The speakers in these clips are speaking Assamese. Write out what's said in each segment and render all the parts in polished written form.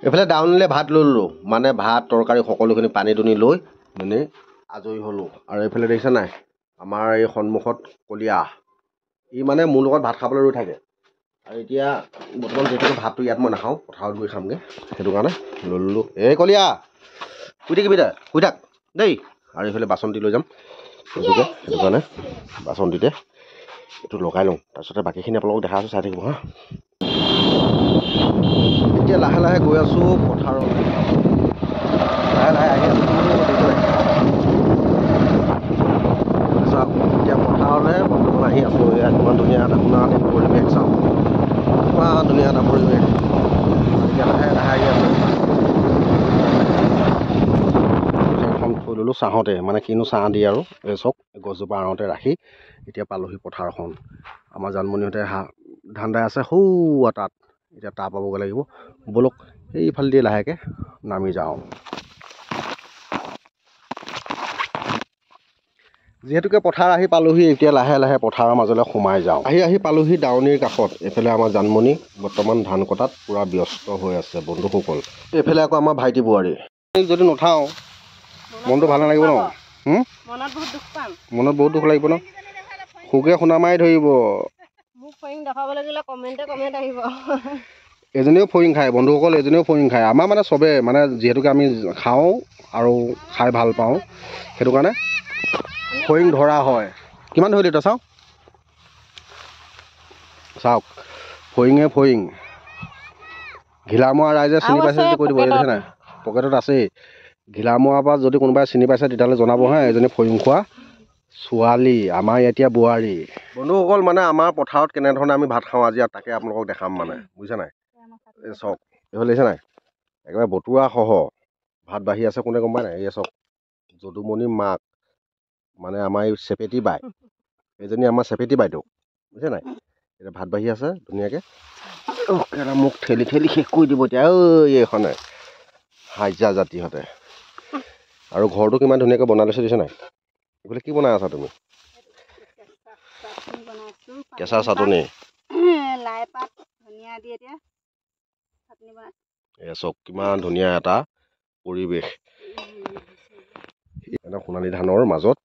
এইফালে ডাউনলৈ ভাত লৈ ল'লোঁ মানে ভাত তৰকাৰী সকলোখিনি পানী দুনি লৈ মানে আজৰি হ'লোঁ আৰু এইফালে দেখিছে নাই আমাৰ এই সন্মুখত কলীয়া ই মানে মোৰ লগত ভাত খাবলৈ ৰৈ থাকে আৰু এতিয়া বৰ্তমান যিহেতু ভাতটো ইয়াত মই নাখাওঁ পথাৰত গৈ খামগৈ সেইটো কাৰণে লৈ ল'লোঁ এই কলীয়া শুই থাকিবি তই শুই থাক দেই আৰু এইফালে বাচন্তি লৈ যাম সেইটোকে সেইটো কাৰণে বাচন্তিতে এইটো লগাই লওঁ তাৰপিছতে বাকীখিনি আপোনালোকক দেখা আছোঁ চাই থাকিব হা এতিয়া লাহে লাহে গৈ আছোঁ পথাৰত লাহে লাহে আহি আছোঁ চাওক এতিয়া পথাৰলৈ বৰ্তমান আহি আছোঁ এয়া কিমান ধুনীয়া এটা আপোনাৰ পৰিৱেশ চাওক কিমান ধুনীয়া এটা পৰিৱেশ এতিয়া লাহে লাহে আহি আছোঁ এখন থৈ ল'লোঁ ছাঁহতে মানে কিনো ছাঁ দি আৰু এই চাওক গছজোপা আঁৰতে ৰাখি এতিয়া পালোহি পথাৰখন আমাৰ জানমণিহঁতে ধান দাই আছে সৌ তাত এতিয়া তাৰ পাবগৈ লাগিব ব'লক এইফালে দিয়ে লাহেকৈ নামি যাওঁ যিহেতুকে পথাৰ আহি পালোহি এতিয়া লাহে লাহে পথাৰৰ মাজলৈ সোমাই যাওঁ আহি পালোহি দাৱনীৰ কাষত এইফালে আমাৰ জানমণি বৰ্তমান ধান কটাত পূৰা ব্যস্ত হৈ আছে বন্ধুসকল এইফালে আকৌ আমাৰ ভাইটি বোৱাৰী যদি নুঠাওঁ মনটো ভাল নালাগিব ন মনত বহুত দুখ লাগিব ন সুকে শুনা মাৰি ধৰিব এজনীও ফৰিং খায় বন্ধুসকল এজনীও ফৰিং খায় আমাৰ মানে চবেই মানে যিহেতুকে আমি খাওঁ আৰু খাই ভাল পাওঁ সেইটো কাৰণে ফৰিং ধৰা হয় কিমান ধৰিলি তই চাওক ফৰিঙে ফৰিং ঘিলামৰা ৰাইজে চিনি পাইছে যদি কৈ দিব দেখিছে নাই পকেটত আছেই ঘিলামৰাৰ পৰা যদি কোনোবাই চিনি পাইছে তেতিয়াহ'লে জনাব হা এজনী ফৰিং খোৱা ছোৱালী আমাৰ এতিয়া বোৱাৰী বন্ধুসকল মানে আমাৰ পথাৰত কেনেধৰণে আমি ভাত খাওঁ আজি তাকে আপোনালোকক দেখাম মানে বুজিছে নাই এই চাওক এইফালে দেখিছে নাই একেবাৰে বতুৱা সহ ভাত বাঢ়ি আছে কোনে গম পায় নাই এই চাওক যদুমণি মাক মানে আমাৰ এই চেপেটি বাই এইজনী আমাৰ চেপেটি বাইদেউ বুজিছে নাই এতিয়া ভাত বাঢ়ি আছে ধুনীয়াকৈ এটা মোক ঠেলি ঠেলি শেষ কৰি দিব এতিয়া ঐ এইখনে হাজিৰা জাতিহঁতে আৰু ঘৰটো কিমান ধুনীয়াকৈ বনাই লৈছে দিছে নাই এইফালে কি বনাই আছা তুমি কেঁচা চাটনি এয়া চাওক কিমান ধুনীয়া এটা পৰিৱেশ এটা সোণালী ধানৰ মাজত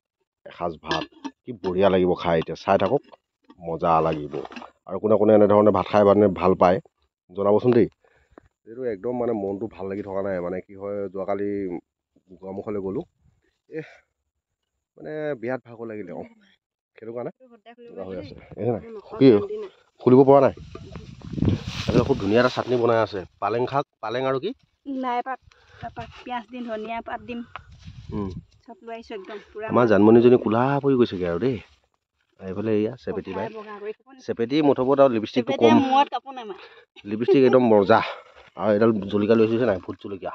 এসাঁজ ভাত কি বঢ়িয়া লাগিব খাই এতিয়া চাই থাকক মজা লাগিব আৰু কোনে কোনে এনেধৰণে ভাত খাই মানে ভাল পায় জনাবচোন দেই এইটো একদম মানে মনটো ভাল লাগি থকা নাই মানে কি হয় যোৱাকালি গোৱামুখলৈ গ'লোঁ মানে বিৰাট ভাগৰ লাগিলে সেইটো কাৰণে হৈ আছে কি খুলিব পৰা নাই তাৰপিছত খুব ধুনীয়া এটা চাটনি বনাই আছে পালেং শাক পালেং আৰু কি পিঁয়াজ দিম ধনিয়া পাত দিম আমাৰ জানমণিজনী কোলা পৰি গৈছেগৈ আৰু দেই এইফালে এয়া চেপেটি বাই চেপেটি মুঠত আৰু লিপষ্টিকটো কম লিপষ্টিক একদম মজা আৰু এডাল জলকীয়া লৈ আহিছে নাই ভোট জলকীয়া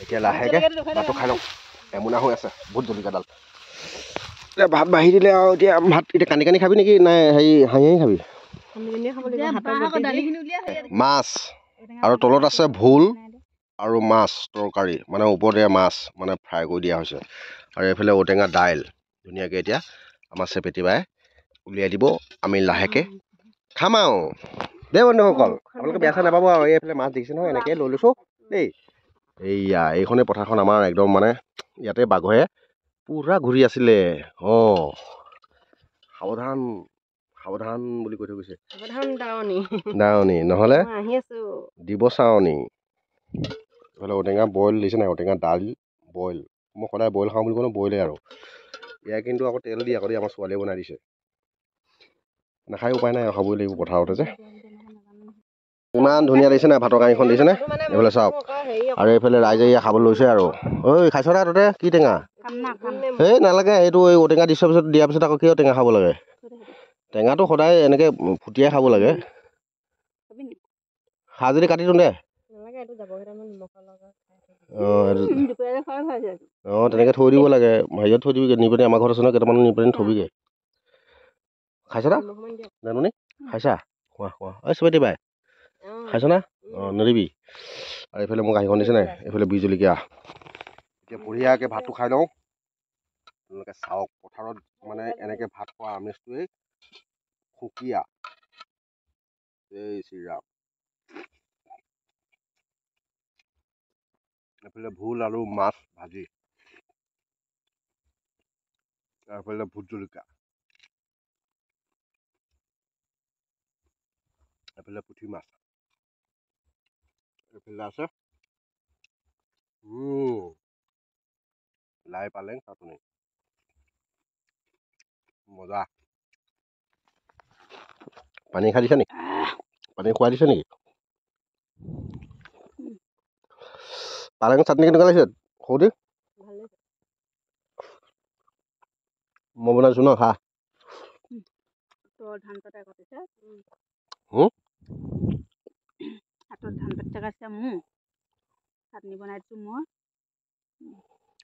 এতিয়া লাহেকৈ ভাতটো খাই লওঁ এমুনা হৈ আছে ভোট জলকীয়াডাল এতিয়া ভাত বাঢ়ি দিলে আৰু এতিয়া ভাত এতিয়া কানি কানি খাবি নেকি নাই হেৰি হাঁহি হাঁহি খাবি মাছ আৰু তলত আছে ভোল আৰু মাছ তৰকাৰী মানে ওপৰতে মাছ মানে ফ্ৰাই কৰি দিয়া হৈছে আৰু এইফালে ঔটেঙা দাইল ধুনীয়াকৈ এতিয়া আমাৰ চেপেটি বাই উলিয়াই দিব আমি লাহেকৈ খাম আৰু দেই বন্ধুসকল আপোনালোকে বেয়া চেয়া নাপাব আৰু এইফালে মাছ দেখিছে নহয় এনেকৈ লৈ লৈছোঁ দেই এইয়া এইখনেই পথাৰখন আমাৰ একদম মানে ইয়াতে বাঘৰে পূৰা ঘূৰি আছিলে সাৱধান সাৱধান বুলি কৈ থৈ গৈছে দাৱনী নহ'লে দিব চাৱনী এইফালে ঔটেঙা বইল দিছে নাই ঔটেঙা দাইল বইল মই সদায় বইল খাওঁ বুলি ক'লোঁ বইলেই আৰু ইয়াৰ কিন্তু আকৌ তেল দি আকৌ দেই আমাৰ ছোৱালীয়ে বনাই দিছে নাখাই উপায় নাই আৰু খাবই লাগিব পথাৰতে যে ইমান ধুনীয়া দিছে নাই ভাতৰ কাঁহীখন দিছে নে এইফালে চাওক আৰু এইফালে ৰাইজে ইয়া খাবলৈ লৈছে আৰু ঐ খাইছ নাই তহঁতে কি টেঙা এই নালাগে এইটো এই ঔটেঙা দিয়াৰ পিছত আকৌ কিয় টেঙা খাব লাগে টেঙাটো সদায় এনেকৈ ফুটিয়াই খাব লাগে খাৰ যদি কাটি দিওঁ দে তেনেকৈ থৈ দিব লাগে হেৰিয়ত থৈ দিবিগৈ নি পিনে আমাৰ ঘৰত আছে নহয় কেইটামান নি পিনে থবিগৈ খাইছ না জাননি খাইছা খোৱা খোৱা এই চেপেটি বাই খাইছ না নেৰিবি আৰু এইফালে মোক কাঁহীখন দিছে নাই এইফালে বিহ জলকীয়া এতিয়া বঢ়িয়াকৈ ভাতটো খাই লওঁ আপোনালোকে চাওক পথাৰত মানে এনেকৈ ভাত খোৱা আমেজটোৱেই সুকীয়া জয় শ্ৰীৰাম এইফালে ভোল আৰু মাছ ভাজি, এইফালে ভোট জলকীয়া, এইফালে পুঠি মাছ, এইফালে আছে লাই পালেং চাটনি, মজা। পানী খাই দিছা নেকি? পানী খুৱাই দিছে নেকি? পালেং চাটনি কেনেকুৱা লাগিছে সৌদি? মই বনাইছো ন, খা।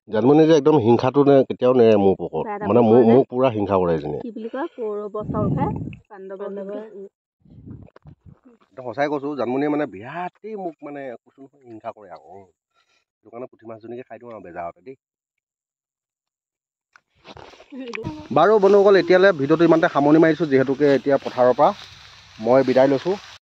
জানমনি যে একদম হিংসাটো কেতিয়াও নেৰে মোৰ পকৰত, মানে মোক পুৰা হিংসা কৰে এজনী। সঁচাই কৈছো, জানমনিয়ে মানে বিৰাটেই মোক মানে হিংসা কৰে আকৌ। সেইটো কাৰণে পুঠি মাছজনীকে খাই দিওঁ আৰু বেজাৰতে দেই। বাৰু বন্ধুসকল, এতিয়ালৈ ভিডিঅ'টো ইমানতে সামৰণি মাৰিছোঁ, যিহেতুকে এতিয়া পথাৰৰ পৰা মই বিদায় লৈছোঁ।